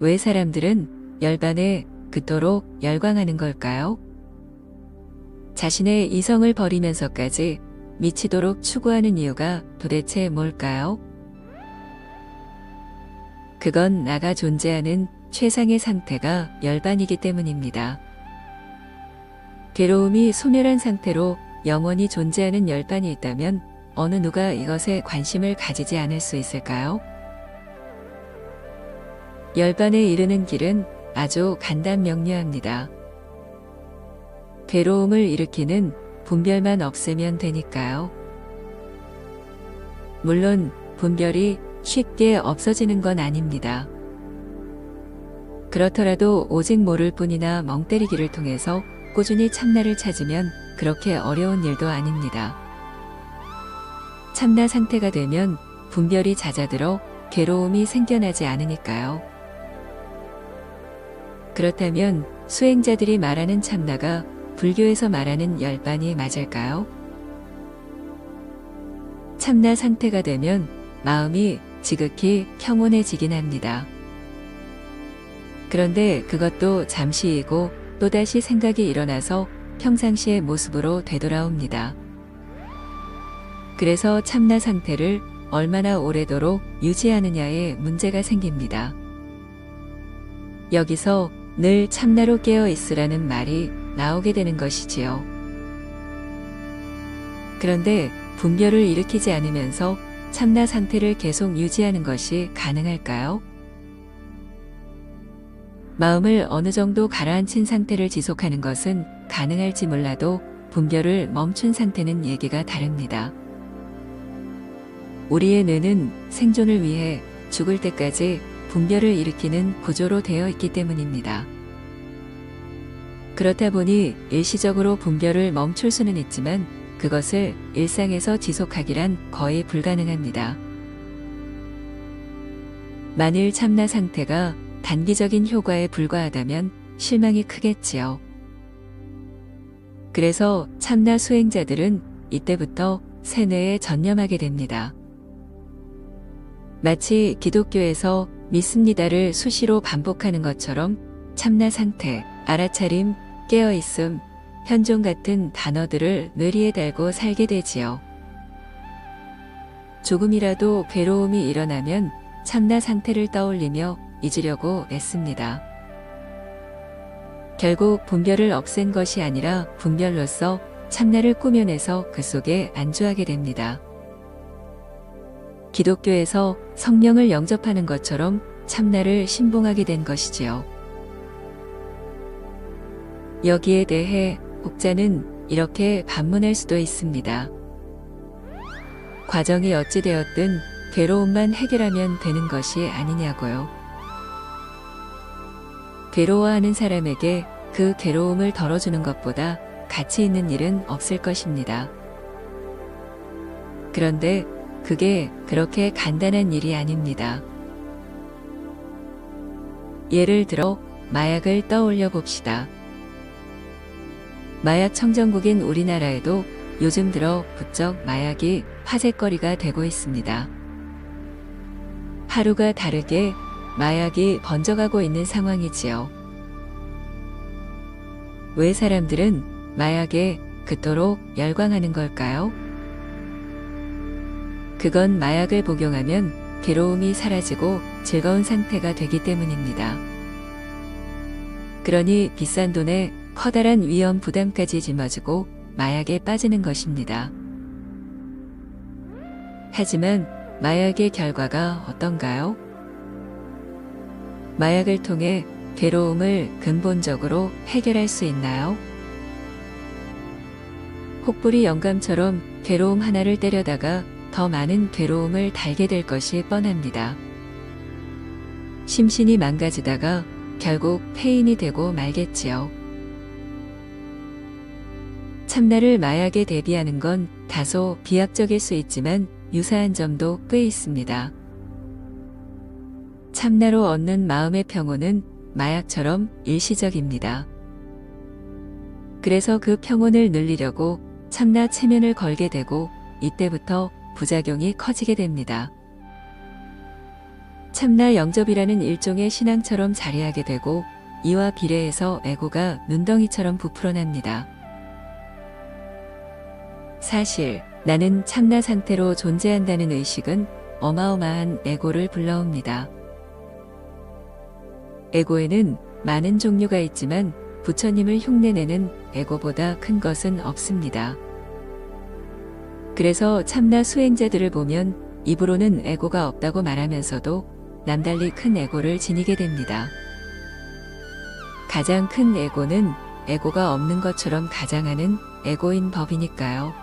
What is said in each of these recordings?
왜 사람들은 열반에 그토록 열광하는 걸까요? 자신의 이성을 버리면서까지 미치도록 추구하는 이유가 도대체 뭘까요? 그건 나가 존재하는 최상의 상태가 열반이기 때문입니다. 괴로움이 소멸한 상태로 영원히 존재하는 열반이 있다면 어느 누가 이것에 관심을 가지지 않을 수 있을까요? 열반에 이르는 길은 아주 간단명료합니다. 괴로움을 일으키는 분별만 없애면 되니까요. 물론 분별이 쉽게 없어지는 건 아닙니다. 그렇더라도 오직 모를 뿐이나 멍 때리기를 통해서 꾸준히 참나를 찾으면 그렇게 어려운 일도 아닙니다. 참나 상태가 되면 분별이 잦아들어 괴로움이 생겨나지 않으니까요. 그렇다면 수행자들이 말하는 참나가 불교에서 말하는 열반이 맞을까요? 참나 상태가 되면 마음이 지극히 평온해지긴 합니다. 그런데 그것도 잠시이고 또다시 생각이 일어나서 평상시의 모습으로 되돌아옵니다. 그래서 참나 상태를 얼마나 오래도록 유지하느냐에 문제가 생깁니다. 여기서 늘 참나로 깨어 있으라는 말이 나오게 되는 것이지요. 그런데 분별을 일으키지 않으면서 참나 상태를 계속 유지하는 것이 가능할까요? 마음을 어느 정도 가라앉힌 상태를 지속하는 것은 가능할지 몰라도 분별을 멈춘 상태는 얘기가 다릅니다. 우리의 뇌는 생존을 위해 죽을 때까지 분별을 일으키는 구조로 되어 있기 때문입니다. 그렇다 보니 일시적으로 분별을 멈출 수는 있지만 그것을 일상에서 지속하기란 거의 불가능합니다. 만일 참나 상태가 단기적인 효과에 불과하다면 실망이 크겠지요. 그래서 참나 수행자들은 이때부터 세뇌에 전념하게 됩니다. 마치 기독교에서 믿습니다를 수시로 반복하는 것처럼 참나 상태, 알아차림, 깨어있음, 현존 같은 단어들을 뇌리에 달고 살게 되지요. 조금이라도 괴로움이 일어나면 참나 상태를 떠올리며 잊으려고 애씁니다. 결국 분별을 없앤 것이 아니라 분별로서 참나를 꾸며내서 그 속에 안주하게 됩니다. 기독교에서 성령을 영접하는 것처럼 참나를 신봉하게 된 것이지요. 여기에 대해 복자는 이렇게 반문할 수도 있습니다. 과정이 어찌 되었든 괴로움만 해결하면 되는 것이 아니냐고요. 괴로워하는 사람에게 그 괴로움을 덜어주는 것보다 가치 있는 일은 없을 것입니다. 그런데 그게 그렇게 간단한 일이 아닙니다. 예를 들어 마약을 떠올려 봅시다. 마약 청정국인 우리나라에도 요즘 들어 부쩍 마약이 화제거리가 되고 있습니다. 하루가 다르게 마약이 번져가고 있는 상황이지요. 왜 사람들은 마약에 그토록 열광하는 걸까요? 그건 마약을 복용하면 괴로움이 사라지고 즐거운 상태가 되기 때문입니다. 그러니 비싼 돈에 커다란 위험 부담까지 짊어지고 마약에 빠지는 것입니다. 하지만 마약의 결과가 어떤가요? 마약을 통해 괴로움을 근본적으로 해결할 수 있나요? 혹부리 영감처럼 괴로움 하나를 때려다가 더 많은 괴로움을 달게 될 것이 뻔합니다. 심신이 망가지다가 결국 폐인이 되고 말겠지요. 참나를 마약에 대비하는 건 다소 비약적일 수 있지만 유사한 점도 꽤 있습니다. 참나로 얻는 마음의 평온은 마약처럼 일시적입니다. 그래서 그 평온을 늘리려고 참나 체면을 걸게 되고 이때부터 부작용이 커지게 됩니다. 참나 영접이라는 일종의 신앙처럼 자리하게 되고 이와 비례해서 에고가 눈덩이처럼 부풀어납니다. 사실 나는 참나 상태로 존재한다는 의식은 어마어마한 에고를 불러옵니다. 에고에는 많은 종류가 있지만 부처님을 흉내내는 에고보다 큰 것은 없습니다. 그래서 참나 수행자들을 보면 입으로는 에고가 없다고 말하면서도 남달리 큰 에고를 지니게 됩니다. 가장 큰 에고는 에고가 없는 것처럼 가장하는 에고인 법이니까요.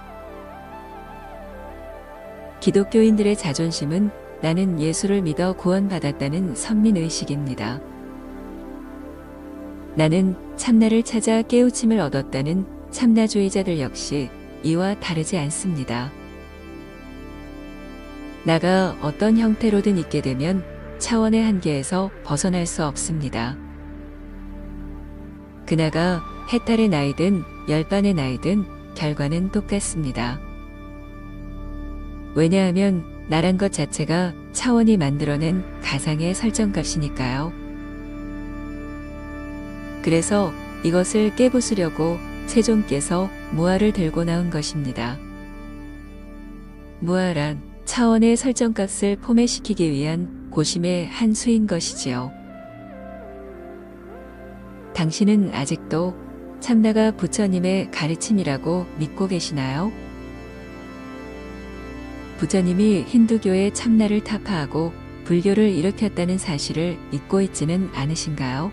기독교인들의 자존심은 나는 예수를 믿어 구원받았다는 선민의식입니다. 나는 참나를 찾아 깨우침을 얻었다는 참나주의자들 역시 이와 다르지 않습니다. 나가 어떤 형태로든 있게 되면 차원의 한계에서 벗어날 수 없습니다. 그나가 해탈의 나이든 열반의 나이든 결과는 똑같습니다. 왜냐하면 나란 것 자체가 차원이 만들어낸 가상의 설정값이니까요. 그래서 이것을 깨부수려고 세존께서 무아를 들고 나온 것입니다. 무아란 차원의 설정값을 포맷시키기 위한 고심의 한 수인 것이지요. 당신은 아직도 참나가 부처님의 가르침이라고 믿고 계시나요? 부처님이 힌두교의 참나를 타파하고 불교를 일으켰다는 사실을 잊고 있지는 않으신가요?